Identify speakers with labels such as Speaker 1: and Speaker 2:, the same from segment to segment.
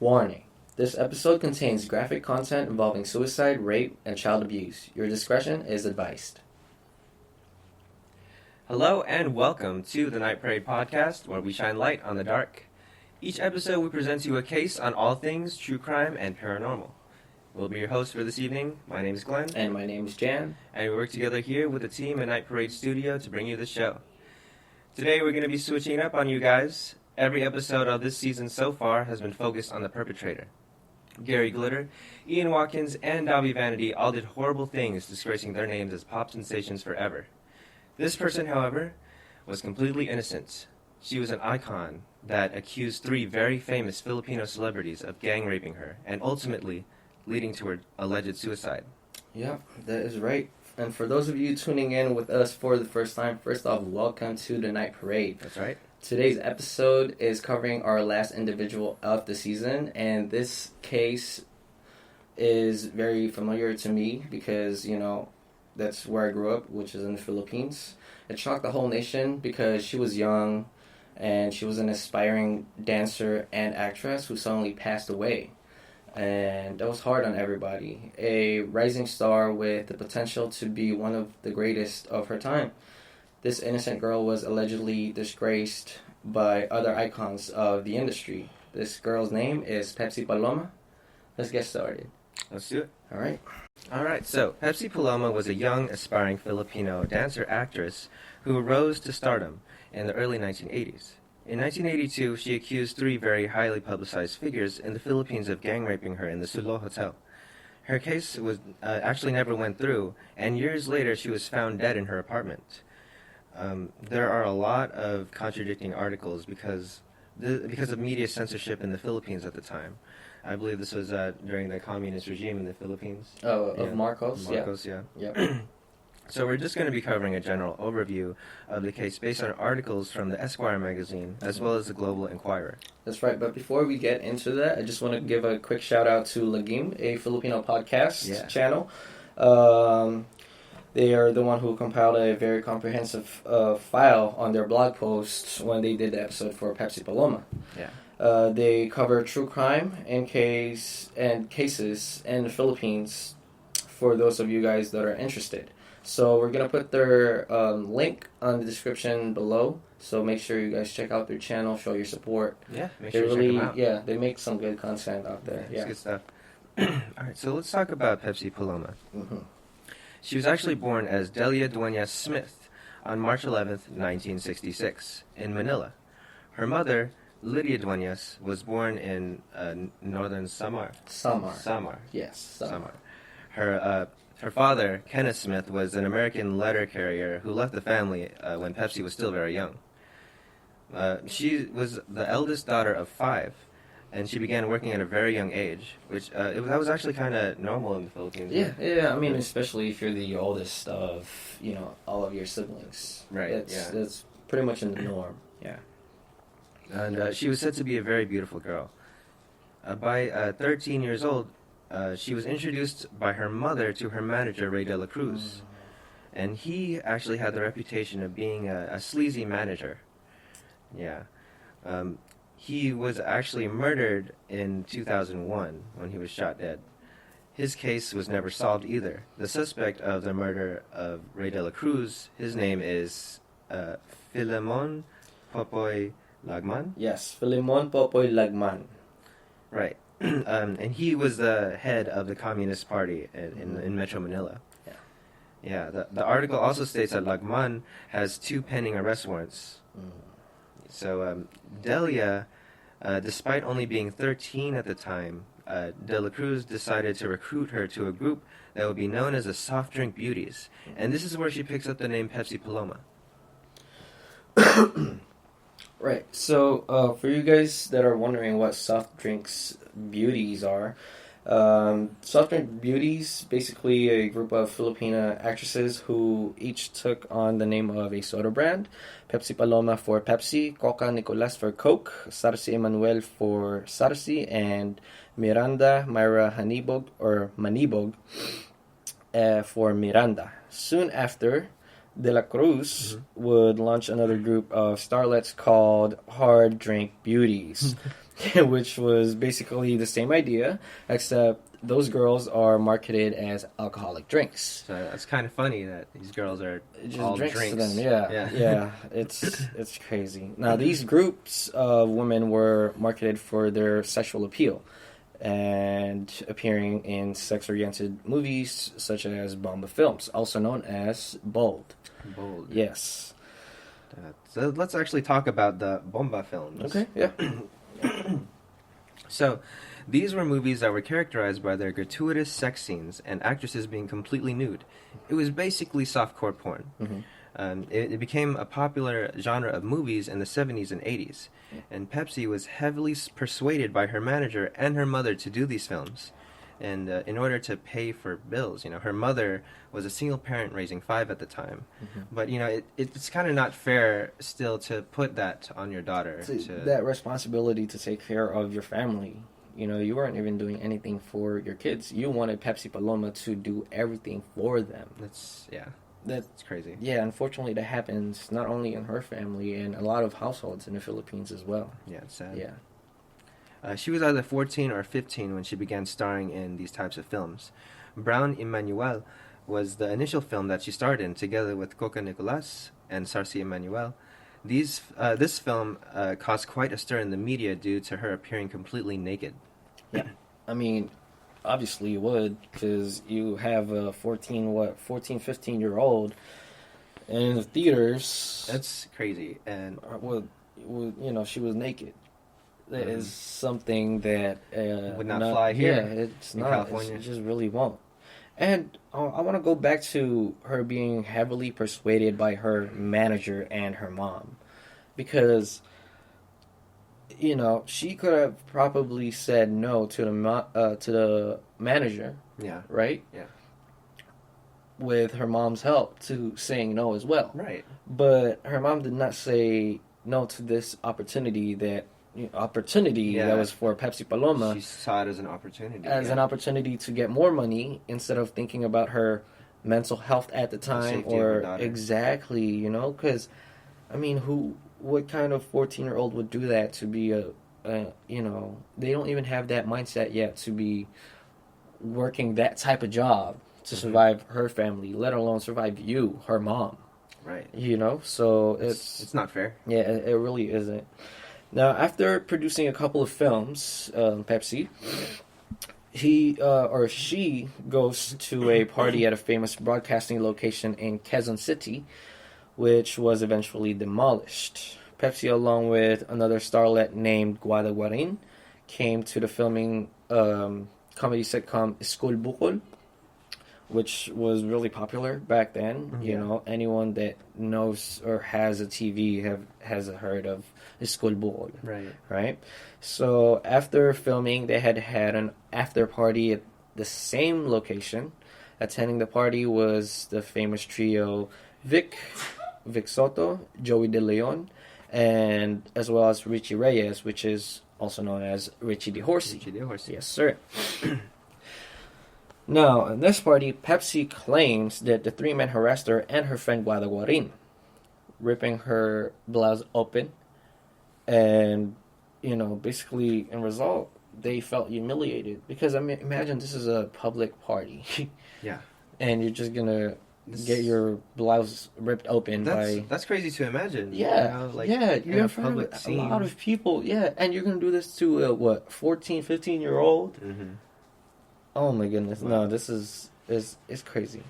Speaker 1: Warning. This episode contains graphic content involving suicide, rape, and child abuse. Your discretion is advised.
Speaker 2: Hello and welcome to the Night Parade Podcast, where we shine light on the dark. Each episode we present to you a case on all things true crime and paranormal. We'll be your hosts for this evening. My name is Glenn.
Speaker 1: And my name is Jan.
Speaker 2: And we work together here with the team at Night Parade Studio to bring you the show. Today we're going to be switching up on you guys. Every episode of this season so far has been focused on the perpetrator. Gary Glitter, Ian Watkins, and Dobby Vanity all did horrible things, disgracing their names as pop sensations forever. This person, however, was completely innocent. She was an icon that accused 3 very famous Filipino celebrities of gang raping her, and ultimately leading to her alleged suicide.
Speaker 1: Yep, that is right. And for those of you tuning in with us for the first time, first off, welcome to the Night Parade.
Speaker 2: That's right.
Speaker 1: Today's episode is covering our last individual of the season, and this case is very familiar to me because, you know, that's where I grew up, which is in the Philippines. It shocked the whole nation because she was young and she was an aspiring dancer and actress who suddenly passed away. And that was hard on everybody. A rising star with the potential to be one of the greatest of her time. This innocent girl was allegedly disgraced by other icons of the industry. This girl's name is Pepsi Paloma. Let's get started.
Speaker 2: Let's do it.
Speaker 1: All right.
Speaker 2: All right, so Pepsi Paloma was a young, aspiring Filipino dancer-actress who rose to stardom in the early 1980s. In 1982, she accused 3 very highly publicized figures in the Philippines of gang raping her in the Sulo Hotel. Her case was actually never went through, and years later she was found dead in her apartment. There are a lot of contradicting articles because of media censorship in the Philippines at the time. I believe this was during the communist regime in the Philippines.
Speaker 1: Oh, of Marcos?
Speaker 2: Marcos, yeah.
Speaker 1: Yep.
Speaker 2: So we're just going to be covering a general overview of the case based on articles from the Esquire magazine as well as the Global Inquirer.
Speaker 1: That's right, but before we get into that, I just want to give a quick shout out to Lagim, a Filipino podcast channel. They are the one who compiled a very comprehensive file on their blog posts when they did the episode for Pepsi Paloma.
Speaker 2: Yeah.
Speaker 1: They cover true crime and cases in the Philippines for those of you guys that are interested. So we're going to put their link on the description below. So make sure you guys check out their channel, show your support.
Speaker 2: Yeah, make sure you check them out.
Speaker 1: Yeah, they make some good content out there.
Speaker 2: It's good stuff. All right, so let's talk about Pepsi Paloma.
Speaker 1: Mm-hmm.
Speaker 2: She was actually born as Delia Duenas Smith on March 11th, 1966, in Manila. Her mother, Lydia Duenas, was born in northern Samar.
Speaker 1: Samar. Yes,
Speaker 2: Samar. Her father, Kenneth Smith, was an American letter carrier who left the family when Pepsi was still very young. She was the eldest daughter of 5, and she began working at a very young age, which that was actually kind of normal in the Philippines.
Speaker 1: Yeah. I mean, especially if you're the oldest of, you know, all of your siblings.
Speaker 2: Right.
Speaker 1: That's pretty much in the norm. Yeah.
Speaker 2: And she was said to be a very beautiful girl. By 13 years old, she was introduced by her mother to her manager, Rey DelaCruz. And he actually had the reputation of being a sleazy manager. Yeah. He was actually murdered in 2001 when he was shot dead. His case was never solved either. The suspect of the murder of Rey DelaCruz, his name is Filemon Popoy Lagman?
Speaker 1: Yes, Filemon Popoy Lagman.
Speaker 2: Right. And he was the head of the Communist Party in Metro Manila. Yeah. The article also states that Lagman has 2 pending arrest warrants. So Delia, despite only being 13 at the time, DelaCruz decided to recruit her to a group that would be known as the Soft Drink Beauties. And this is where she picks up the name Pepsi Paloma.
Speaker 1: Right. So for you guys that are wondering what soft drinks beauties are, soft drink beauties, basically a group of Filipina actresses who each took on the name of a soda brand. Pepsi Paloma for Pepsi, Coca Nicolas for Coke, Sarsi Emanuel for Sarsi, and Miranda Myra Manibog for Miranda. Soon after, DelaCruz would launch another group of starlets called Hard Drink Beauties. which was basically the same idea, except those girls are marketed as alcoholic drinks.
Speaker 2: So that's kind of funny that these girls are
Speaker 1: Just
Speaker 2: all
Speaker 1: drinks
Speaker 2: drinks.
Speaker 1: to them, yeah. It's crazy. Now, these groups of women were marketed for their sexual appeal and appearing in sex-oriented movies such as bomba films, also known as Bold.
Speaker 2: Bold.
Speaker 1: Yes.
Speaker 2: So let's actually talk about the bomba films.
Speaker 1: Okay, yeah.
Speaker 2: So, these were movies that were characterized by their gratuitous sex scenes and actresses being completely nude. It was basically softcore porn.
Speaker 1: Mm-hmm.
Speaker 2: It became a popular genre of movies in the 70s and 80s, and Pepsi was heavily persuaded by her manager and her mother to do these films. And in order to pay for bills, her mother was a single parent raising 5 at the time.
Speaker 1: Mm-hmm.
Speaker 2: But, it's kind of not fair still to put that on your daughter.
Speaker 1: That responsibility to take care of your family. You weren't even doing anything for your kids. You wanted Pepsi Paloma to do everything for them.
Speaker 2: That's crazy.
Speaker 1: Yeah, unfortunately, that happens not only in her family, and a lot of households in the Philippines as well.
Speaker 2: Yeah, it's sad.
Speaker 1: Yeah.
Speaker 2: She was either 14 or 15 when she began starring in these types of films. Brown Emmanuel was the initial film that she starred in, together with Coca Nicolas and Sarsi Emmanuel. This film caused quite a stir in the media due to her appearing completely naked.
Speaker 1: Yeah. I mean, obviously you would, because you have a 14, 15-year-old in the theaters.
Speaker 2: That's crazy. And
Speaker 1: she was naked. That is something that
Speaker 2: would not fly here.
Speaker 1: Yeah, it's not.
Speaker 2: California.
Speaker 1: It just really won't. And I want to go back to her being heavily persuaded by her manager and her mom, because she could have probably said no to the manager.
Speaker 2: Yeah.
Speaker 1: Right.
Speaker 2: Yeah.
Speaker 1: With her mom's help to saying no as well.
Speaker 2: Right.
Speaker 1: But her mom did not say no to this opportunity that was for Pepsi Paloma.
Speaker 2: She saw it as an opportunity.
Speaker 1: An opportunity to get more money instead of thinking about her mental health at the time, or exactly, because what kind of 14-year-old would do that to be they don't even have that mindset yet to be working that type of job to survive her family, let alone survive you, her mom.
Speaker 2: Right.
Speaker 1: So
Speaker 2: it's not fair.
Speaker 1: Yeah, it really isn't. Now, after producing a couple of films, Pepsi, she goes to a party at a famous broadcasting location in Quezon City, which was eventually demolished. Pepsi, along with another starlet named Guada Guarin, came to the filming comedy sitcom School Bukol, which was really popular back then.
Speaker 2: Yeah.
Speaker 1: Anyone that knows or has a TV has heard of School Bukol. Right. So after filming, they had an after party at the same location. Attending the party was the famous trio Vic Soto, Joey De Leon, and as well as Richie Reyes, which is also known as Richie De Horsey. Yes, sir. Now, in this party, Pepsi claims that the 3 men harassed her and her friend Guada Guarin, ripping her blouse open, and, basically, in result, they felt humiliated. Because, imagine this is a public party.
Speaker 2: Yeah.
Speaker 1: And you're just gonna get your blouse ripped open
Speaker 2: That's crazy to imagine.
Speaker 1: Yeah. You're in front of a lot of people. Yeah, and you're gonna do this to a, 14, 15-year-old?
Speaker 2: Mm-hmm.
Speaker 1: Oh my goodness! Wow. No, this is crazy.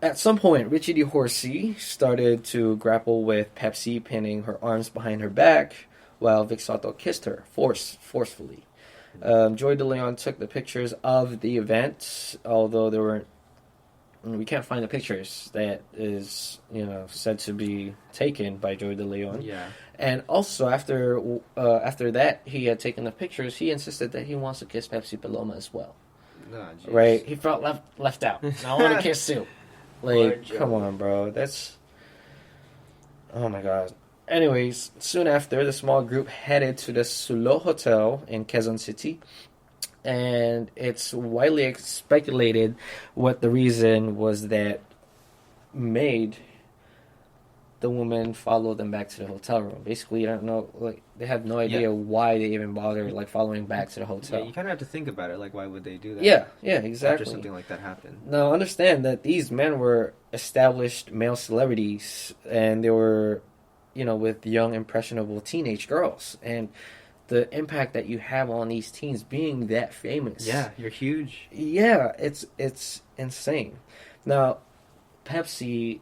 Speaker 1: At some point, Richie De Horsey started to grapple with Pepsi, pinning her arms behind her back, while Vic Soto kissed her forcefully. Joy De Leon took the pictures of the event, although we can't find the pictures that is said to be taken by Joy De Leon.
Speaker 2: Yeah.
Speaker 1: And also, after that, he had taken the pictures. He insisted that he wants to kiss Pepsi Paloma as well.
Speaker 2: Oh,
Speaker 1: right? He felt left out. I want to kiss too. Come on, bro. That's... Oh, my God. Anyways, soon after, the small group headed to the Sulo Hotel in Quezon City. And it's widely speculated what the reason was that made the woman followed them back to the hotel room. Basically, I don't know, like they have no idea why they even bothered like following back to the hotel.
Speaker 2: Yeah, you kind of have to think about it. Like, why would they do that?
Speaker 1: Yeah, exactly.
Speaker 2: After something like that happened.
Speaker 1: Now, understand that these men were established male celebrities, and they were, with young, impressionable teenage girls, and the impact that you have on these teens being that famous.
Speaker 2: Yeah, you're huge.
Speaker 1: Yeah, it's insane. Now, Pepsi,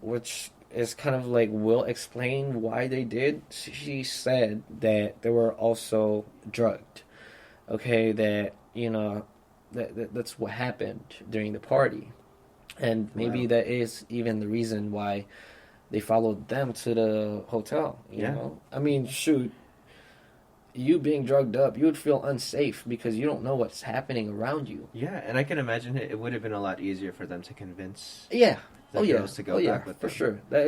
Speaker 1: which is kind of like will explain why they did. She said that they were also drugged. Okay, that that's what happened during the party, and maybe that is even the reason why they followed them to the hotel. You know, I mean, shoot. You being drugged up, you would feel unsafe because you don't know what's happening around you.
Speaker 2: Yeah, and I can imagine it would have been a lot easier for them to convince.
Speaker 1: Yeah.
Speaker 2: Girls to go back with
Speaker 1: for
Speaker 2: them.
Speaker 1: Sure. That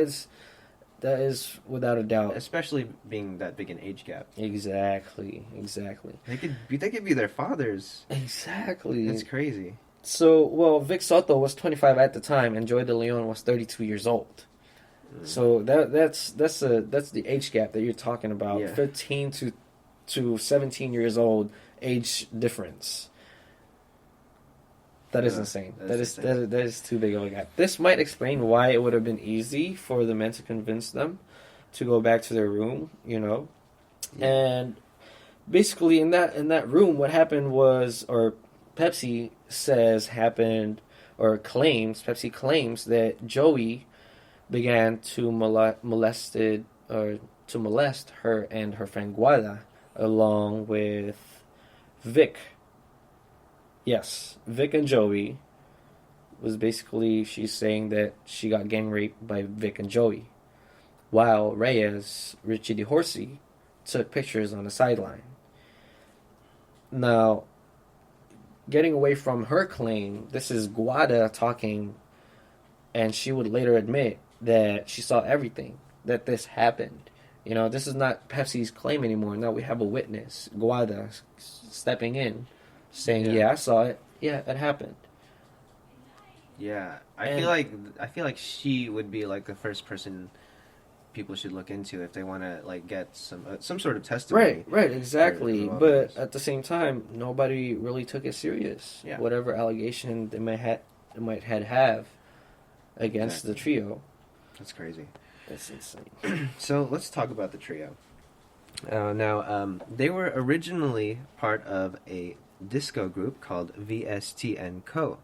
Speaker 1: is without a doubt.
Speaker 2: Especially being that big an age gap.
Speaker 1: Exactly.
Speaker 2: They could be their fathers.
Speaker 1: Exactly.
Speaker 2: That's crazy.
Speaker 1: So, Vic Soto was 25 at the time, and Joy DeLeon was 32 years old. So that's the age gap that you're talking about. 15 to 17 years old age difference. That is insane. That is too big of a gap. This might explain why it would have been easy for the men to convince them to go back to their room, And basically in that room what happened was, or Pepsi says happened, or Pepsi claims that Joey began to molest her and her friend Guada, along with Vic. Yes, Vic and Joey was basically, she's saying that she got gang raped by Vic and Joey, while Reyes, Richie DeHorsey, took pictures on the sideline. Now, getting away from her claim, this is Guada talking, and she would later admit that she saw everything, that this happened. This is not Pepsi's claim anymore. Now we have a witness, Guada, stepping in, saying, "Yeah, I saw it. Yeah, it happened."
Speaker 2: Yeah, I feel like she would be like the first person people should look into if they want to like get some sort of testimony.
Speaker 1: Right, exactly. But at the same time, nobody really took it serious.
Speaker 2: Yeah.
Speaker 1: Whatever allegation they might have against the trio.
Speaker 2: That's crazy.
Speaker 1: That's insane.
Speaker 2: So let's talk about the trio. Now, they were originally part of a disco group called VST and Co,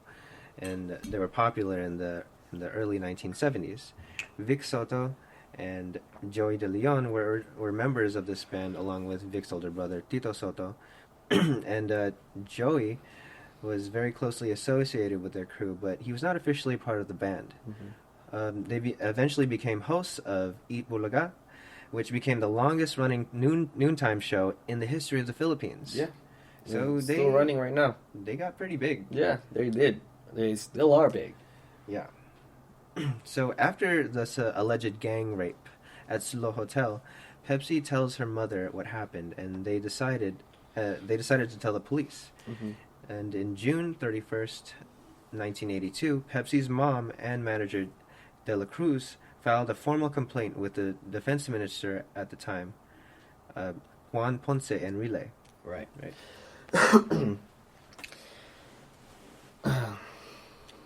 Speaker 2: and they were popular in the early 1970s. Vic Soto and Joey DeLeon were members of this band, along with Vic's older brother Tito Soto, and Joey was very closely associated with their crew, but he was not officially part of the band.
Speaker 1: Mm-hmm.
Speaker 2: They eventually became hosts of Eat Bulaga, which became the longest-running noontime show in the history of the Philippines.
Speaker 1: Yeah.
Speaker 2: So
Speaker 1: they're still running right now.
Speaker 2: They got pretty big.
Speaker 1: Yeah, they did. They still are big.
Speaker 2: Yeah. So after this alleged gang rape at Sulo Hotel, Pepsi tells her mother what happened, and they decided to tell the police.
Speaker 1: Mm-hmm.
Speaker 2: And in June 31st, 1982, Pepsi's mom and manager DelaCruz filed a formal complaint with the defense minister at the time, Juan Ponce Enrile.
Speaker 1: Right.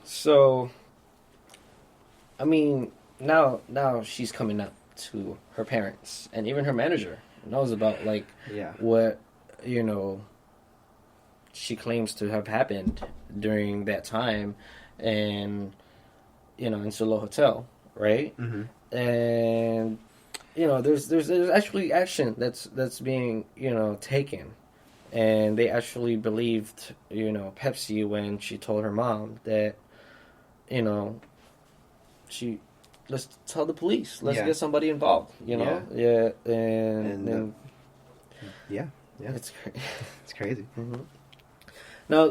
Speaker 1: So, I mean, now she's coming up to her parents, and even her manager knows about what she claims to have happened during that time, and in Sulo Hotel, right?
Speaker 2: Mm-hmm.
Speaker 1: And there's actually action that's being taken, and they actually believed Pepsi when she told her mom that let's tell the police, let's get somebody involved, and it's
Speaker 2: it's crazy.
Speaker 1: Mm-hmm. Now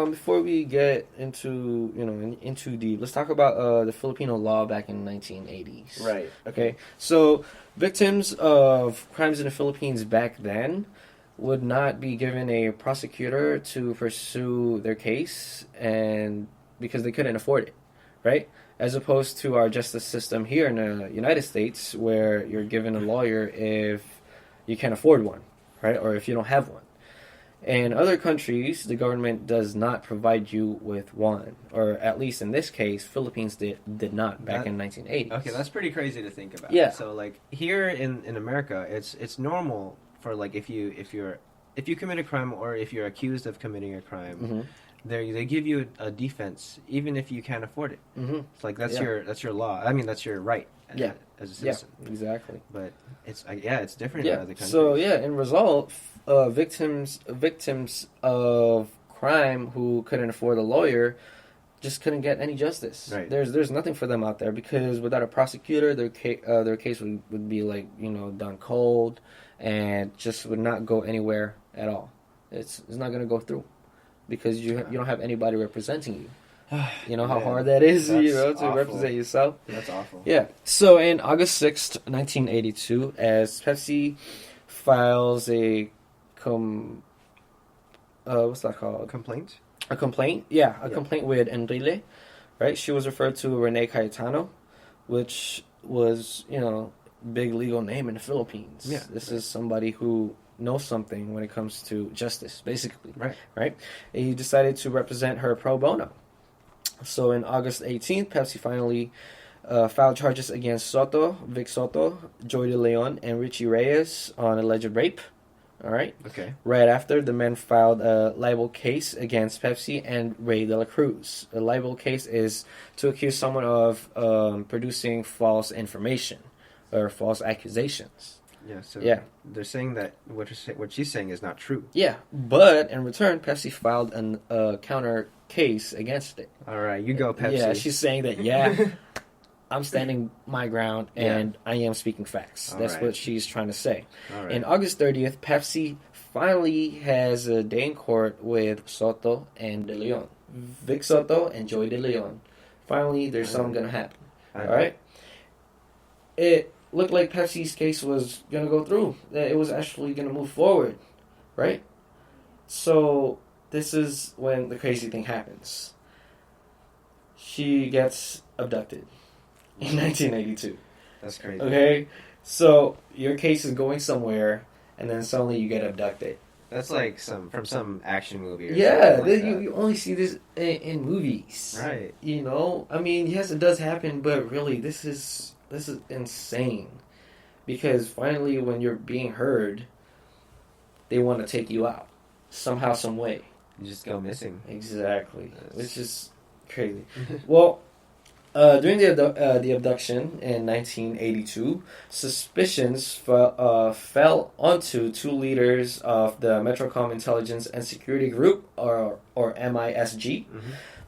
Speaker 1: before we get into into deep, let's talk about the Filipino law back in the 1980s.
Speaker 2: Right.
Speaker 1: Okay. So victims of crimes in the Philippines back then would not be given a prosecutor to pursue their case, and because they couldn't afford it, right? as opposed to our justice system here in the United States, where you're given a lawyer if you can't afford one, right? Or if you don't have one. In other countries, the government does not provide you with one, or at least in this case, Philippines did not back in 1980.
Speaker 2: Okay, that's pretty crazy to think about.
Speaker 1: Yeah.
Speaker 2: So like here in America, it's normal for like if you commit a crime or if you're accused of committing a crime,
Speaker 1: Mm-hmm.
Speaker 2: they give you a defense even if you can't afford it.
Speaker 1: Mm-hmm.
Speaker 2: It's like that's your law. I mean that's your right.
Speaker 1: Yeah.
Speaker 2: As a citizen.
Speaker 1: Yeah, exactly.
Speaker 2: But it's different in other countries.
Speaker 1: So in result, victims of crime who couldn't afford a lawyer just couldn't get any justice.
Speaker 2: Right.
Speaker 1: There's nothing for them out there because without a prosecutor, their case would be like done cold and just would not go anywhere at all. It's not going to go through because you don't have anybody representing you. You know how hard that is, to
Speaker 2: awful.
Speaker 1: represent yourself.
Speaker 2: That's awful.
Speaker 1: Yeah. So in August 6th, 1982, as Pepsi files what's that called?
Speaker 2: Complaint?
Speaker 1: A complaint? Yeah, a complaint with Enrile, right? She was referred to Rene Cayetano, which was, big legal name in the Philippines.
Speaker 2: Yeah.
Speaker 1: This is somebody who knows something when it comes to justice, basically.
Speaker 2: Right.
Speaker 1: And he decided to represent her pro bono. So in August 18th, Pepsi finally filed charges against Vic Soto, Joy De Leon, and Richie Reyes on alleged rape. All right.
Speaker 2: Okay.
Speaker 1: Right after, the men filed a libel case against Pepsi and Rey DelaCruz. A libel case is to accuse someone of producing false information or false accusations.
Speaker 2: Yeah. So
Speaker 1: Yeah.
Speaker 2: they're saying that what she's saying is not true.
Speaker 1: Yeah, but in return, Pepsi filed a counter case against it.
Speaker 2: All right, you go, Pepsi.
Speaker 1: Yeah, she's saying that, I'm standing my ground and I am speaking facts. That's what she's trying to say.
Speaker 2: All right.
Speaker 1: In August 30th, Pepsi finally has a day in court with Soto and De Leon. Vic Soto and Joy De Leon. Finally, there's something going to happen. All right? It looked like Pepsi's case was going to go through. That it was actually going to move forward. Right? So this is when the crazy thing happens. She gets abducted in 1982.
Speaker 2: That's crazy.
Speaker 1: Okay? So your case is going somewhere, and then suddenly you get abducted.
Speaker 2: That's like from some action movie. Or
Speaker 1: Yeah,
Speaker 2: something like that.
Speaker 1: you only see this in movies.
Speaker 2: Right.
Speaker 1: I mean, yes, it does happen, but really, this is insane. Because finally, when you're being heard, they want to take you out. Somehow, some way.
Speaker 2: You just go missing.
Speaker 1: Exactly. It's just crazy. Well, during the abduction in 1982, suspicions fell onto two leaders of the Metrocom Intelligence and Security Group, or MISG.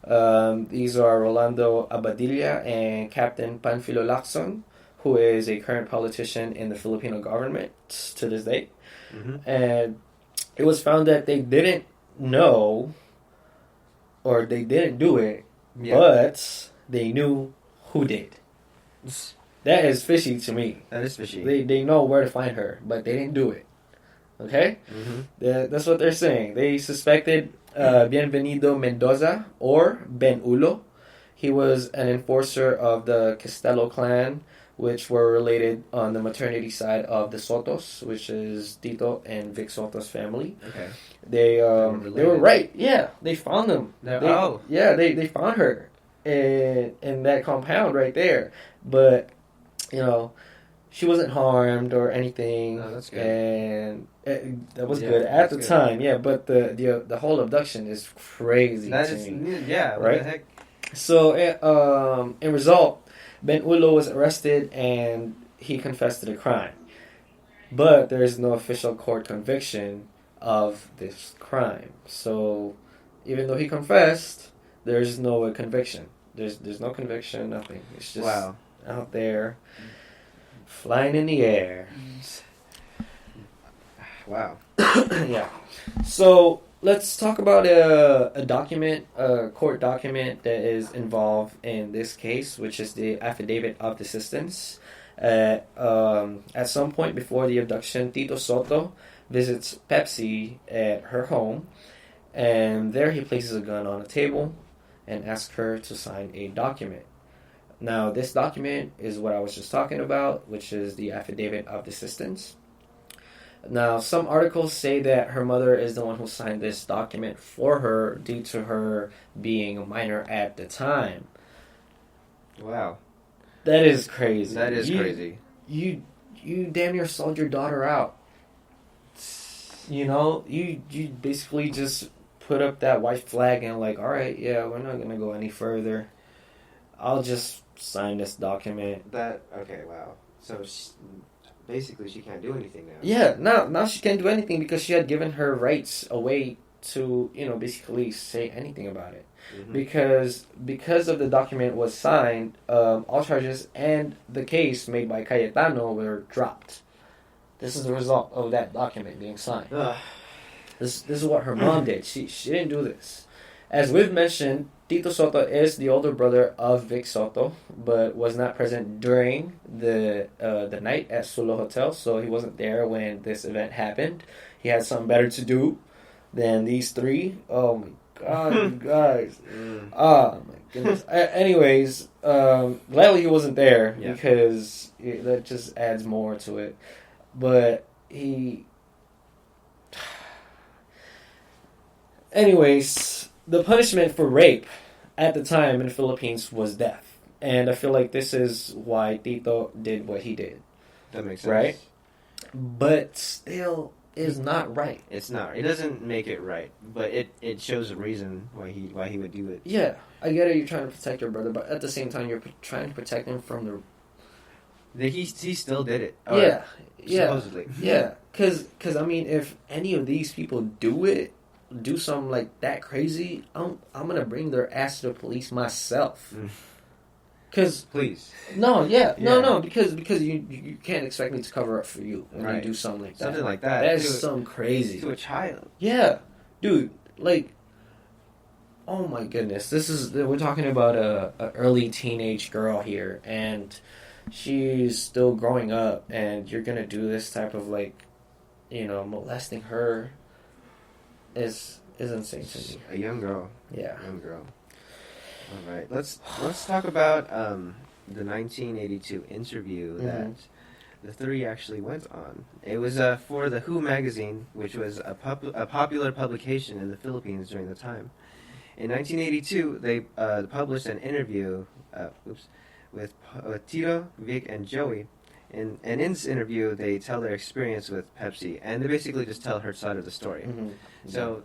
Speaker 2: Mm-hmm.
Speaker 1: These are Rolando Abadilla and Captain Panfilo Lacson, who is a current politician in the Filipino government to this day.
Speaker 2: Mm-hmm.
Speaker 1: And it was found that they didn't know, or they didn't do it, but they knew who did. That is fishy to me.
Speaker 2: That is fishy.
Speaker 1: They know where to find her, but they didn't do it. Okay?
Speaker 2: Mm-hmm.
Speaker 1: That's what they're saying. They suspected Bienvenido Mendoza, or Ben Ulo. He was an enforcer of the Castello clan, which were related on the maternity side of the Sotos, which is Tito and Vic Soto's family.
Speaker 2: Okay.
Speaker 1: They were right. Yeah, they found them. Yeah, they found her in that compound right there. But she wasn't harmed or anything.
Speaker 2: Oh, that's good.
Speaker 1: And that was good at the time. Yeah, but the whole abduction is crazy.
Speaker 2: That
Speaker 1: to
Speaker 2: is
Speaker 1: me.
Speaker 2: right. What the heck?
Speaker 1: So in result, Ben Ulo was arrested and he confessed to the crime. But there is no official court conviction of this crime. So even though he confessed, there's no conviction. There's no conviction, nothing. It's just out there, flying in the air.
Speaker 2: Wow.
Speaker 1: Yeah. So let's talk about a document, a court document that is involved in this case, which is the Affidavit of Desistance. At some point before the abduction, Tito Soto visits Pepsi at her home, and there he places a gun on a table and asks her to sign a document. Now, this document is what I was just talking about, which is the affidavit of desistance. Now, some articles say that her mother is the one who signed this document for her due to her being a minor at the time.
Speaker 2: Wow.
Speaker 1: That is crazy.
Speaker 2: That is crazy.
Speaker 1: You damn near sold your daughter out. You know, you basically just put up that white flag and like, all right, yeah, we're not going to go any further. I'll just sign this document.
Speaker 2: Okay, wow. So basically she can't do anything now.
Speaker 1: Yeah, now she can't do anything because she had given her rights away to, basically say anything about it. Mm-hmm. Because of the document was signed, all charges and the case made by Cayetano were dropped. This is the result of that document being signed. This is what her mom did. She didn't do this. As we've mentioned, Tito Soto is the older brother of Vic Soto, but was not present during the night at Sulo Hotel, so he wasn't there when this event happened. He had something better to do than these three. Oh my God, you guys. Oh my goodness. Anyways, gladly he wasn't there because that just adds more to it. But anyways, the punishment for rape at the time in the Philippines was death. And I feel like this is why Tito did what he did.
Speaker 2: That makes sense.
Speaker 1: Right? But still is not right.
Speaker 2: It's not. It doesn't make it right, but it shows a reason why he would do it.
Speaker 1: Yeah, I get it. You're trying to protect your brother, but at the same time, you're trying to protect him from the.
Speaker 2: He still did it.
Speaker 1: Yeah.
Speaker 2: Supposedly.
Speaker 1: Yeah. Because I mean, if any of these people do something like that crazy, I'm gonna bring their ass to the police myself. Cause
Speaker 2: please.
Speaker 1: No, because you can't expect me to cover up for you when you do something like that.
Speaker 2: Something like that.
Speaker 1: That's something crazy.
Speaker 2: To a child.
Speaker 1: Yeah, dude. Like, oh my goodness, we're talking about a early teenage girl here, and she's still growing up, and you're gonna do this type of molesting her is insane to me.
Speaker 2: A young girl.
Speaker 1: Yeah.
Speaker 2: Young girl. All right. Let's talk about the 1982 interview that the three actually went on. It was for the Who magazine, which was a popular publication in the Philippines during the time. In 1982, they published an interview with Tito, Vic, and Joey. And in this interview, they tell their experience with Pepsi, and they basically just tell her side of the story. Mm-hmm. So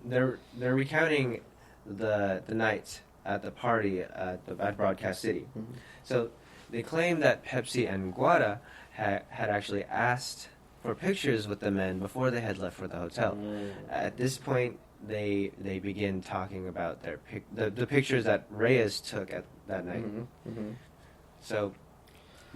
Speaker 2: they're recounting the night at the party at Broadcast City. Mm-hmm. So they claim that Pepsi and Guara had actually asked for pictures with the men before they had left for the hotel. Mm-hmm. At this point, they begin talking about the pictures that Reyes took at that night. Mm-hmm. Mm-hmm. So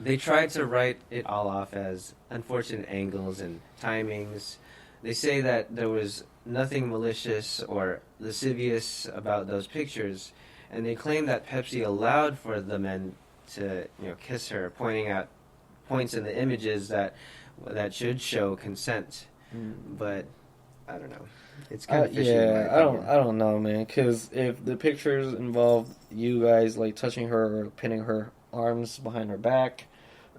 Speaker 2: they tried to write it all off as unfortunate angles and timings. They say that there was nothing malicious or lascivious about those pictures, and they claim that Pepsi allowed for the men to kiss her, pointing out points in the images that should show consent. But I don't know. It's kind of fishy.
Speaker 1: Yeah, I don't know, man. Because if the pictures involve you guys touching her or pinning her arms behind her back,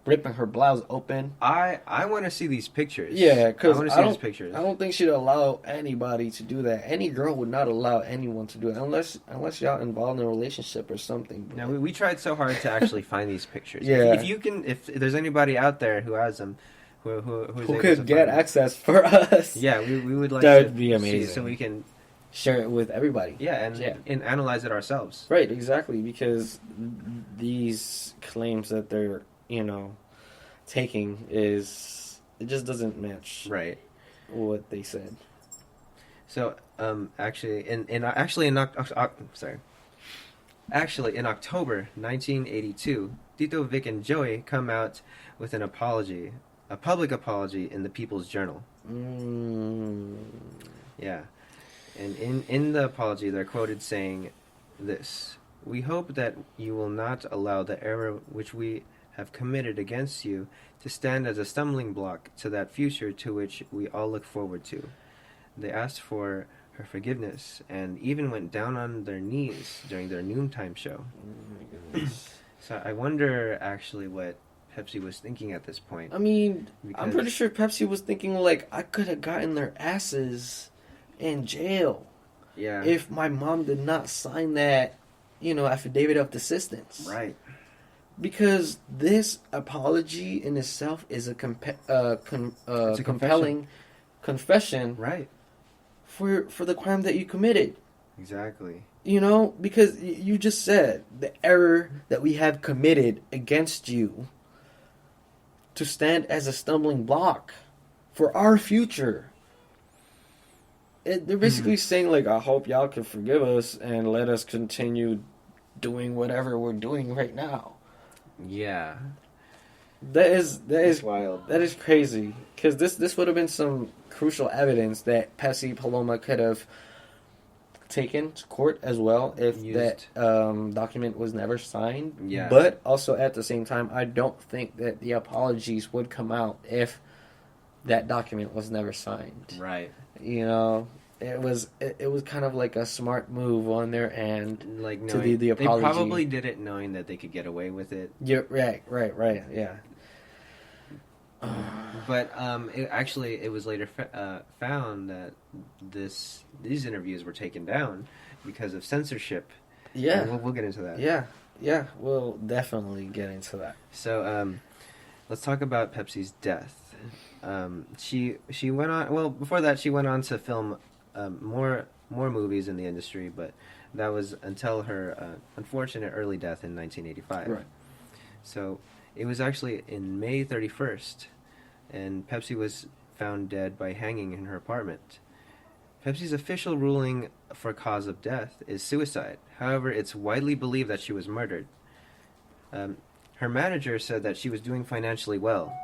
Speaker 1: ripping her blouse open,
Speaker 2: I want to see these pictures.
Speaker 1: Yeah, because
Speaker 2: I want to see these pictures.
Speaker 1: I don't think she'd allow anybody to do that. Any girl would not allow anyone to do it unless y'all involved in a relationship or something.
Speaker 2: Now we tried so hard to actually find these pictures.
Speaker 1: Yeah,
Speaker 2: if there's anybody out there who has them, who
Speaker 1: could get access for us.
Speaker 2: Yeah, we would like
Speaker 1: that would be amazing.
Speaker 2: So we can
Speaker 1: share it with everybody.
Speaker 2: Yeah, and analyze it ourselves.
Speaker 1: Right, exactly, because these claims that they're taking it just doesn't match what they said.
Speaker 2: So actually in October 1982, Tito, Vic, and Joey come out with an apology, a public apology in the People's Journal. Yeah, and in the apology they're quoted saying this: "We hope that you will not allow the error which we have committed against you to stand as a stumbling block to that future to which we all look forward to." They asked for her forgiveness and even went down on their knees during their noontime show.
Speaker 1: Oh my goodness.
Speaker 2: So I wonder actually what Pepsi was thinking at this point.
Speaker 1: I mean, I'm
Speaker 2: Because-
Speaker 1: pretty sure Pepsi was thinking, like, I could have gotten their asses in jail
Speaker 2: Yeah.
Speaker 1: if my mom did not sign that, affidavit of desistance.
Speaker 2: Right.
Speaker 1: Because this apology in itself is a
Speaker 2: It's a
Speaker 1: compelling confession
Speaker 2: Right.
Speaker 1: for the crime that you committed.
Speaker 2: Exactly.
Speaker 1: Because you just said the error that we have committed against you to stand as a stumbling block for our future. They're basically saying, like, I hope y'all can forgive us and let us continue doing whatever we're doing right now.
Speaker 2: Yeah.
Speaker 1: That is
Speaker 2: wild.
Speaker 1: That is crazy. Because this would have been some crucial evidence that Pepsi Paloma could have taken to court as well if that document was never signed.
Speaker 2: Yeah.
Speaker 1: But also at the same time, I don't think that the apologies would come out if that document was never signed.
Speaker 2: Right.
Speaker 1: It was kind of like a smart move on their end.
Speaker 2: Like
Speaker 1: to the apology.
Speaker 2: They probably did it knowing that they could get away with it.
Speaker 1: Yeah, right, yeah.
Speaker 2: But it was later found that these interviews were taken down because of censorship.
Speaker 1: Yeah.
Speaker 2: And we'll get into that.
Speaker 1: Yeah, we'll definitely get into that.
Speaker 2: So let's talk about Pepsi's death. She went on. Well, before that, she went on to film more movies in the industry, but that was until her unfortunate early death in 1985.
Speaker 1: Right.
Speaker 2: So it was actually in May 31st, and Pepsi was found dead by hanging in her apartment. Pepsi's official ruling for cause of death is suicide. However, it's widely believed that she was murdered. Her manager said that she was doing financially well.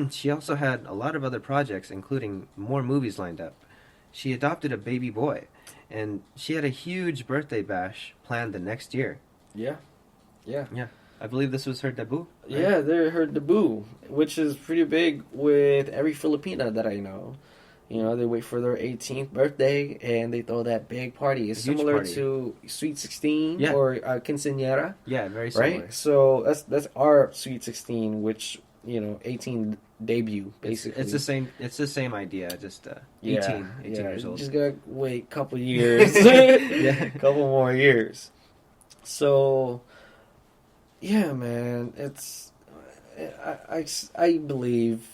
Speaker 2: She also had a lot of other projects, including more movies lined up. She adopted a baby boy, and she had a huge birthday bash planned the next year.
Speaker 1: Yeah.
Speaker 2: I believe this was her debut. Right?
Speaker 1: Yeah, they're her debut, which is pretty big with every Filipina that I know. They wait for their 18th birthday and they throw that big party. It's similar
Speaker 2: party.
Speaker 1: to Sweet 16
Speaker 2: Yeah.
Speaker 1: or Quinceañera,
Speaker 2: Yeah, very similar.
Speaker 1: right? So that's our Sweet 16, which 18 debut basically.
Speaker 2: It's the same idea, just 18 years old.
Speaker 1: Just gotta wait a couple years, couple more years. So, yeah, man, I believe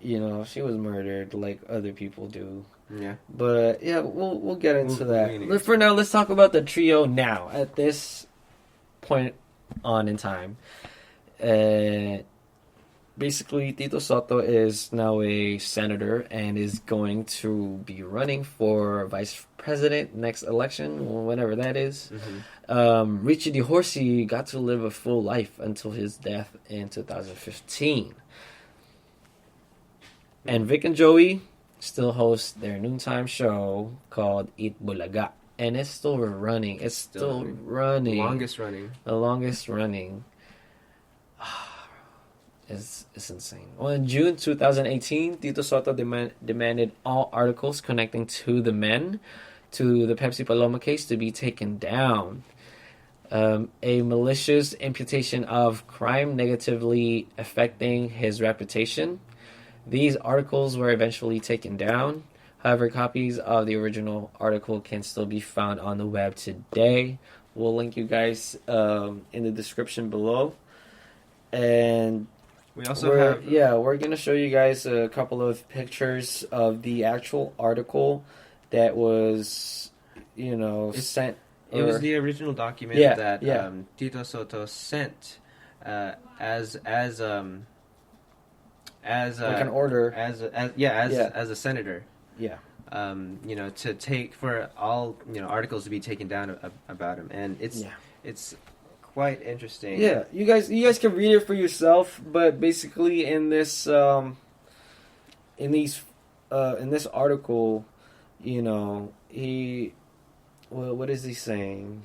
Speaker 1: she was murdered like other people do.
Speaker 2: Yeah.
Speaker 1: But yeah, we'll get into that.
Speaker 2: Really.
Speaker 1: For now, let's talk about the trio now at this point on in time. Basically, Tito Soto is now a senator and is going to be running for vice president next election, whenever that is.
Speaker 2: Mm-hmm.
Speaker 1: Richie DeHorsey got to live a full life until his death in 2015. And Vic and Joey still host their noontime show called Eat Bulaga. And it's still running. It's still running. The longest running. It's insane. Well, in June 2018, Tito Soto demanded all articles connecting to the men to the Pepsi Paloma case to be taken down. A malicious imputation of crime negatively affecting his reputation. These articles were eventually taken down. However, copies of the original article can still be found on the web today. We'll link you guys in the description below. And
Speaker 2: we also
Speaker 1: we're going to show you guys a couple of pictures of the actual article that was, sent.
Speaker 2: It was the original document that Tito Soto sent as like
Speaker 1: an order
Speaker 2: as a senator.
Speaker 1: Yeah.
Speaker 2: To take for all articles to be taken down about him, and it's quite interesting.
Speaker 1: Yeah, you guys can read it for yourself, but basically in this in this article, what is he saying?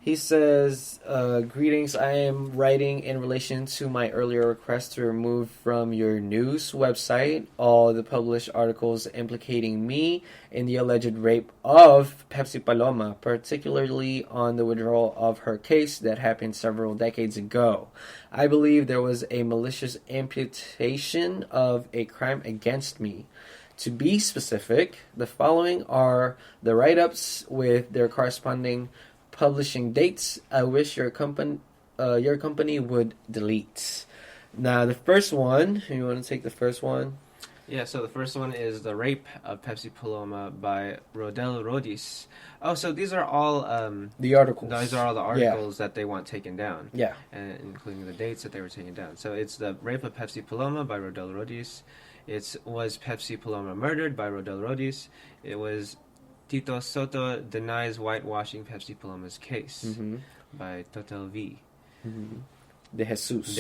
Speaker 1: He says, greetings, I am writing in relation to my earlier request to remove from your news website all the published articles implicating me in the alleged rape of Pepsi Paloma, particularly on the withdrawal of her case that happened several decades ago. I believe there was a malicious imputation of a crime against me. To be specific, the following are the write-ups with their corresponding publishing dates. I wish your company would delete. Now, the first one, you want to take the first one?
Speaker 2: Yeah, so the first one is The Rape of Pepsi Paloma by Rey DelaCruz. Oh, so these are all...
Speaker 1: the articles.
Speaker 2: These are all the articles that they want taken down.
Speaker 1: Yeah.
Speaker 2: And including the dates that they were taken down. So it's The Rape of Pepsi Paloma by Rey DelaCruz. It was Pepsi Paloma murdered by Rey DelaCruz. It was Tito Soto denies whitewashing Pepsi Paloma's case by Total V.
Speaker 1: De Jesus.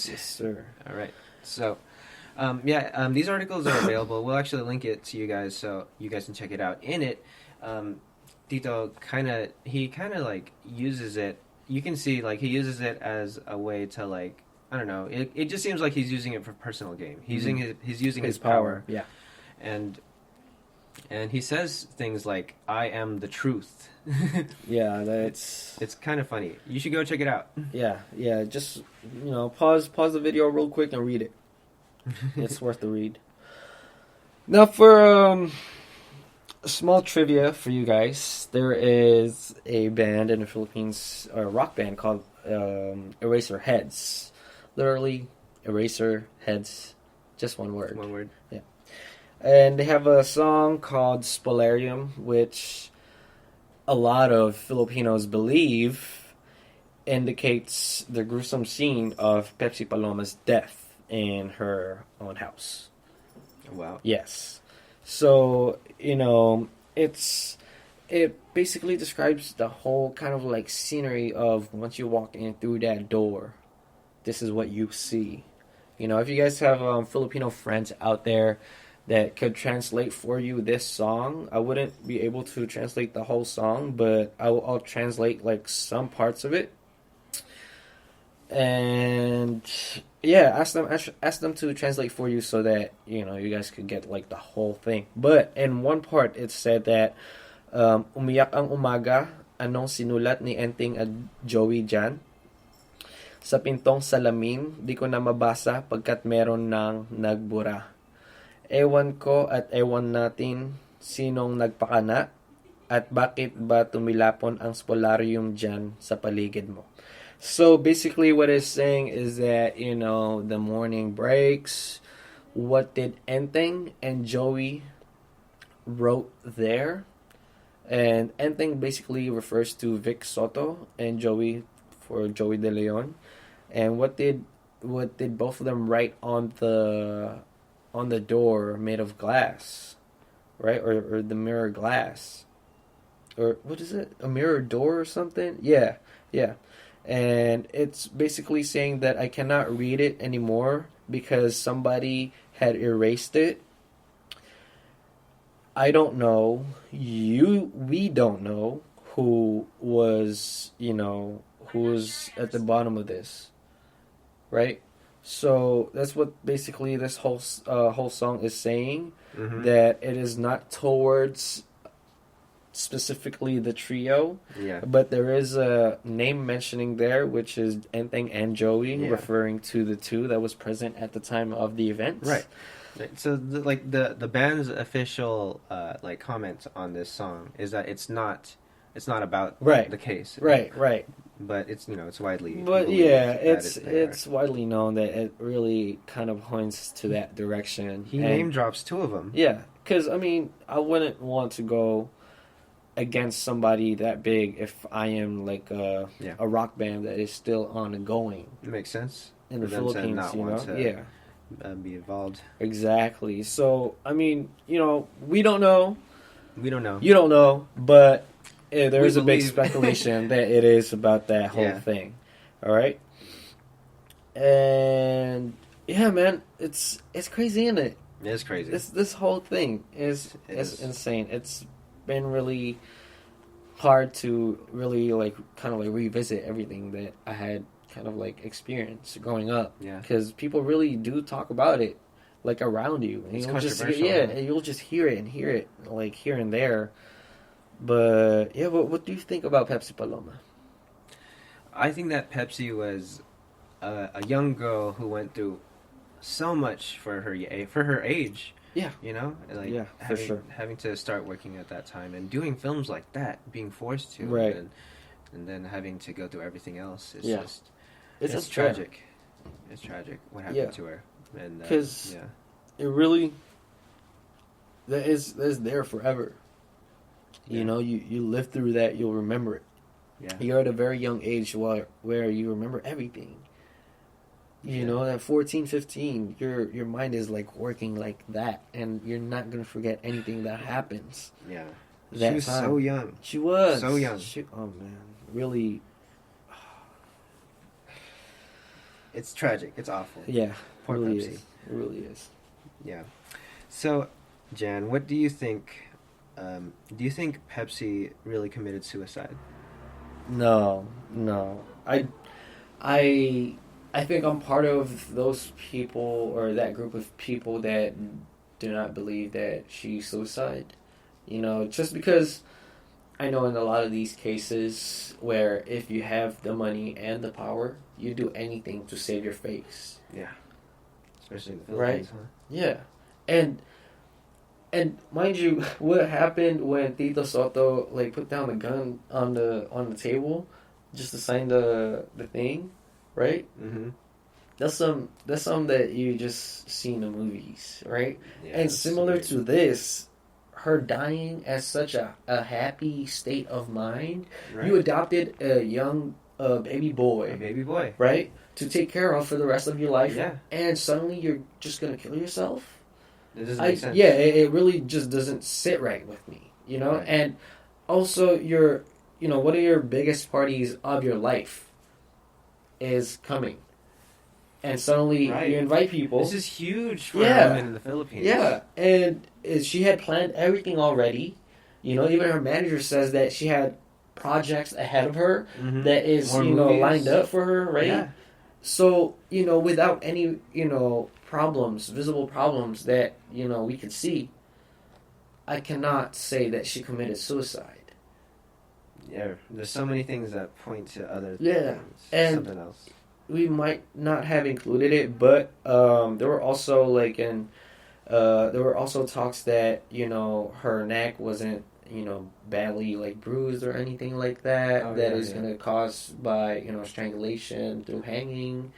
Speaker 2: Yes,
Speaker 1: sir.
Speaker 2: All right. So, these articles are available. We'll actually link it to you guys so you guys can check it out. In it, Tito kind of like uses it. You can see like he uses it as a way to like, I don't know. It just seems like he's using it for personal gain. He's using his power.
Speaker 1: Yeah.
Speaker 2: And he says things like, I am the truth.
Speaker 1: Yeah, it's
Speaker 2: kind of funny. You should go check it out.
Speaker 1: Yeah. Just, pause the video real quick and read it. It's worth the read. Now, for small trivia for you guys, there is a band in the Philippines, or a rock band called Eraser Heads. Literally, Eraser Heads. Just one word.
Speaker 2: One word.
Speaker 1: Yeah. And they have a song called Spolarium, which a lot of Filipinos believe indicates the gruesome scene of Pepsi Paloma's death in her own house.
Speaker 2: Wow.
Speaker 1: Yes. So, it basically describes the whole kind of like scenery of once you walk in through that door, this is what you see. If you guys have Filipino friends out there that could translate for you this song, I wouldn't be able to translate the whole song, but I'll translate like some parts of it. And yeah, ask them to translate for you so that you guys could get like the whole thing. But in one part, it said that umiyak ang umaga, anong sinulat ni Enting at Joey Jan sa pintong salamin, di ko na mabasa pagkat meron nang nagbura. Ewan ko at ewan natin sinong nagpakana at bakit ba tumilapon ang spolarium dyan sa paligid mo. So basically what it's saying is that, the morning breaks, what did Enteng and Joey wrote there? And Enteng basically refers to Vic Soto and Joey for Joey De Leon. And what did both of them write on the door made of glass, right? Or the mirror glass, or what is it? A mirror door or something? Yeah. And it's basically saying that I cannot read it anymore because somebody had erased it. I don't know. We don't know who was at the bottom of this, right? So that's what basically this whole song is saying, that it is not towards specifically the trio, but there is a name mentioning there, which is Enteng and Joey, referring to the two that was present at the time of the event.
Speaker 2: Right. So the band's official comment on this song is that it's not about the case.
Speaker 1: Right.
Speaker 2: But it's it's widely.
Speaker 1: But yeah, it's widely known that it really kind of points to that direction.
Speaker 2: He name drops two of them.
Speaker 1: Yeah, because I wouldn't want to go against somebody that big if I am like a rock band that is still ongoing.
Speaker 2: It makes sense
Speaker 1: in the Philippines,
Speaker 2: be involved.
Speaker 1: Exactly. So we don't know.
Speaker 2: We don't know.
Speaker 1: You don't know, but. Yeah, there is a big speculation that it is about that whole thing. All right, and yeah, man, it's crazy, isn't it?
Speaker 2: It's crazy.
Speaker 1: This whole thing is insane. It's been really hard to really like kind of like revisit everything that I had kind of like experienced growing up.
Speaker 2: Yeah.
Speaker 1: Because people really do talk about it like around you. And
Speaker 2: It's
Speaker 1: you'll just
Speaker 2: controversial.
Speaker 1: and you'll just hear it like here and there. But yeah, what do you think about Pepsi Paloma?
Speaker 2: I think that Pepsi was a young girl who went through so much for her age.
Speaker 1: Yeah.
Speaker 2: You know, like
Speaker 1: Yeah, for sure.
Speaker 2: having to start working at that time and doing films like that, being forced to,
Speaker 1: Right.
Speaker 2: and then having to go through everything else. It's
Speaker 1: Yeah.
Speaker 2: just
Speaker 1: It's
Speaker 2: it's
Speaker 1: a
Speaker 2: tragic. It's tragic what happened
Speaker 1: Yeah.
Speaker 2: to her, and
Speaker 1: 'Cause-
Speaker 2: yeah,
Speaker 1: It really that is there forever.
Speaker 2: Yeah.
Speaker 1: You know, you live through that, you'll remember it.
Speaker 2: yeah,
Speaker 1: You're at a very young age where you remember everything. You
Speaker 2: Yeah.
Speaker 1: know, at 14, 15, your mind is like working like that, and you're not gonna forget anything that happens.
Speaker 2: yeah.
Speaker 1: That
Speaker 2: She was
Speaker 1: time.
Speaker 2: so young.
Speaker 1: She was
Speaker 2: So young.
Speaker 1: Oh man, really?
Speaker 2: It's tragic. It's awful.
Speaker 1: Yeah,
Speaker 2: Poor
Speaker 1: really
Speaker 2: Pepsi.
Speaker 1: is. It really is.
Speaker 2: Yeah. So, Jan, what do you think? Do you think Pepsi really committed suicide?
Speaker 1: No. I think I'm part of those people or that group of people that do not believe that she suicide. You know, just because I know in a lot of these cases where if you have the money and the power, you do anything to save your face.
Speaker 2: Yeah. Especially in the
Speaker 1: Right.
Speaker 2: Philippines, huh?
Speaker 1: Yeah. And mind you, what happened when Tito Soto like put down the gun on the table just to sign the thing, right?
Speaker 2: Mm-hmm.
Speaker 1: That's some that you just see in the movies, right?
Speaker 2: Yeah,
Speaker 1: and
Speaker 2: it's
Speaker 1: similar
Speaker 2: weird.
Speaker 1: to this, her dying at such a happy state of mind,
Speaker 2: Right.
Speaker 1: you adopted a young baby
Speaker 2: a
Speaker 1: boy,
Speaker 2: baby boy.
Speaker 1: right? To take care of for the rest of your life.
Speaker 2: Yeah.
Speaker 1: And suddenly you're just going to kill yourself?
Speaker 2: It doesn't make sense.
Speaker 1: Yeah, it really just doesn't sit right with me, you know?
Speaker 2: Right.
Speaker 1: And also one of your biggest parties of your life is coming. And suddenly
Speaker 2: Right.
Speaker 1: you invite people.
Speaker 2: This is huge for
Speaker 1: Yeah.
Speaker 2: women in the Philippines.
Speaker 1: Yeah, and she had planned everything already. You know, even her manager says that she had projects ahead of her
Speaker 2: Mhm.
Speaker 1: that is,
Speaker 2: More movies.
Speaker 1: lined up for her, right?
Speaker 2: Yeah.
Speaker 1: So, without any, problems, visible problems that, we could see, I cannot say that she committed suicide.
Speaker 2: Yeah. There's so many things that point to other
Speaker 1: Yeah,
Speaker 2: things.
Speaker 1: and-
Speaker 2: Something else.
Speaker 1: We might not have included it, but there were also there were also talks that her neck wasn't badly like bruised or anything like that.
Speaker 2: Oh,
Speaker 1: that
Speaker 2: yeah,
Speaker 1: is
Speaker 2: yeah.
Speaker 1: going to cause by strangulation through hanging.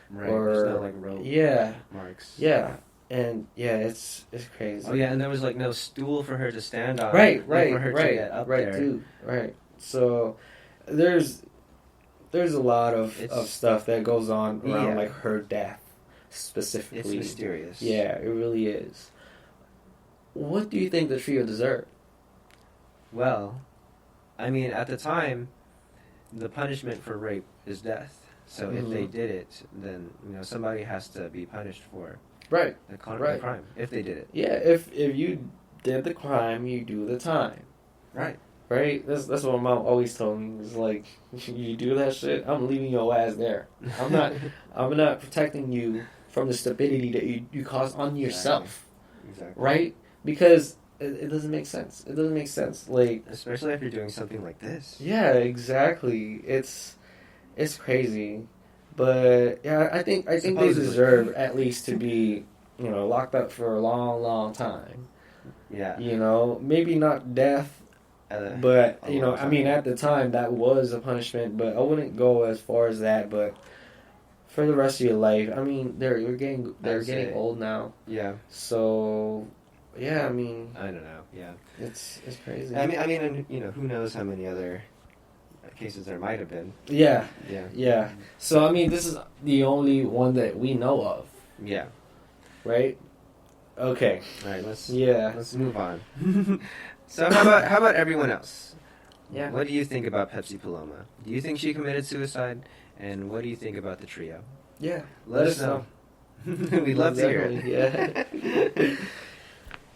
Speaker 2: Right.
Speaker 1: Or
Speaker 2: There's no like rope
Speaker 1: yeah,
Speaker 2: marks.
Speaker 1: yeah, and yeah, it's crazy.
Speaker 2: Oh yeah, and there was like no stool for her to stand on.
Speaker 1: Right,
Speaker 2: like, for her to get up
Speaker 1: right,
Speaker 2: there.
Speaker 1: too, right. So there's a lot of
Speaker 2: It's-
Speaker 1: stuff that goes on around
Speaker 2: Yeah.
Speaker 1: like her death
Speaker 2: It's
Speaker 1: specifically.
Speaker 2: mysterious.
Speaker 1: Yeah, it really is. What do you think the trio deserved?
Speaker 2: Well, I mean, at the time, the punishment for rape is death. So if they
Speaker 1: Mhm.
Speaker 2: did it, then somebody has to be punished for
Speaker 1: Right.
Speaker 2: the
Speaker 1: Right.
Speaker 2: crime. If they did it,
Speaker 1: Yeah, if you did the crime, you do the time.
Speaker 2: right?
Speaker 1: Right? That's what my mom always told me. It's like, you do that shit, I'm leaving your ass there. I'm not protecting you from the stupidity that you cause on yourself.
Speaker 2: Exactly.
Speaker 1: Right? Because it doesn't make sense. It doesn't make sense. Like,
Speaker 2: Especially if you're doing something like this.
Speaker 1: yeah, exactly. It's crazy. But yeah, I think they
Speaker 2: Supposedly.
Speaker 1: deserve at least to be, locked up for a long, long time.
Speaker 2: Yeah.
Speaker 1: Maybe not death, but
Speaker 2: a long
Speaker 1: I mean,
Speaker 2: time.
Speaker 1: at the time that was a punishment, but I wouldn't go as far as that. But for the rest of your life, I mean, they're getting
Speaker 2: I'd say-
Speaker 1: old now,
Speaker 2: Yeah.
Speaker 1: so yeah, I mean,
Speaker 2: I don't know. Yeah.
Speaker 1: it's crazy.
Speaker 2: I mean, and, who knows how many other cases there might have been.
Speaker 1: Yeah,
Speaker 2: Yeah.
Speaker 1: yeah. So I mean, this is the only one that we know of,
Speaker 2: Yeah.
Speaker 1: right? Okay.
Speaker 2: All right. Let's
Speaker 1: Yeah.
Speaker 2: move on. So how about everyone else?
Speaker 1: Yeah.
Speaker 2: What do you think about Pepsi Paloma? Do you think she committed suicide? And what do you think about the trio?
Speaker 1: Yeah.
Speaker 2: Let us know. We'd love to hear it.
Speaker 1: Definitely, yeah.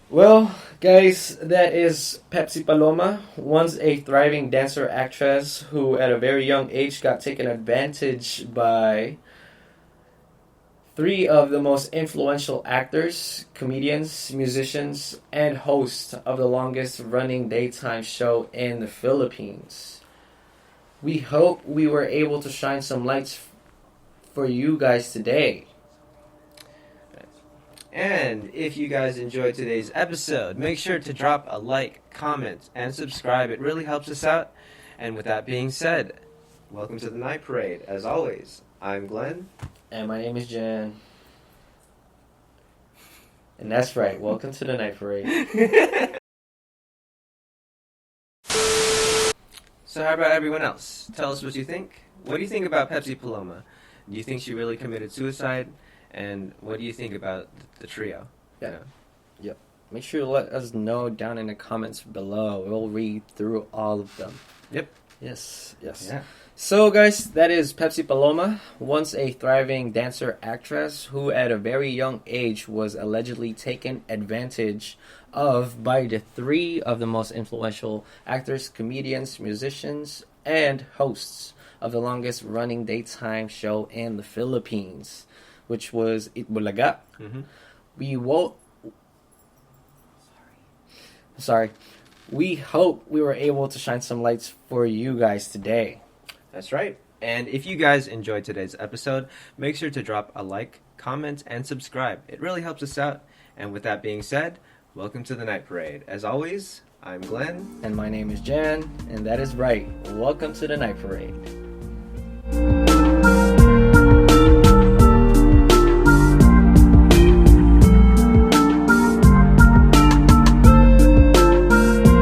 Speaker 1: Well, Guys, that is Pepsi Paloma, once a thriving dancer actress who at a very young age got taken advantage by three of the most influential actors, comedians, musicians, and hosts of the longest running daytime show in the Philippines. We hope we were able to shine some lights for you guys today.
Speaker 2: And if you guys enjoyed today's episode, make sure to drop a like, comment, and subscribe. It really helps us out. And with that being said, welcome to the Night Parade. As always, I'm Glenn.
Speaker 1: And my name is Jen. And that's right, welcome to the Night Parade.
Speaker 2: So how about everyone else? Tell us what you think. What do you think about Pepsi Paloma? Do you think she really committed suicide? And what do you think about the trio?
Speaker 1: Yeah. Yep. Make sure to let us know down in the comments below. We'll read through all of them.
Speaker 2: Yep.
Speaker 1: Yes.
Speaker 2: Yeah.
Speaker 1: So, guys, that is Pepsi Paloma, once a thriving dancer actress who at a very young age was allegedly taken advantage of by the three of the most influential actors, comedians, musicians, and hosts of the longest running daytime show in the Philippines, which was Itbulaga.
Speaker 2: Mm-hmm.
Speaker 1: We hope we were able to shine some lights for you guys today.
Speaker 2: That's right. And if you guys enjoyed today's episode, make sure to drop a like, comment, and subscribe. It really helps us out. And with that being said, welcome to the Night Parade. As always, I'm Glenn.
Speaker 1: And my name is Jan, and that is right. Welcome to the Night Parade.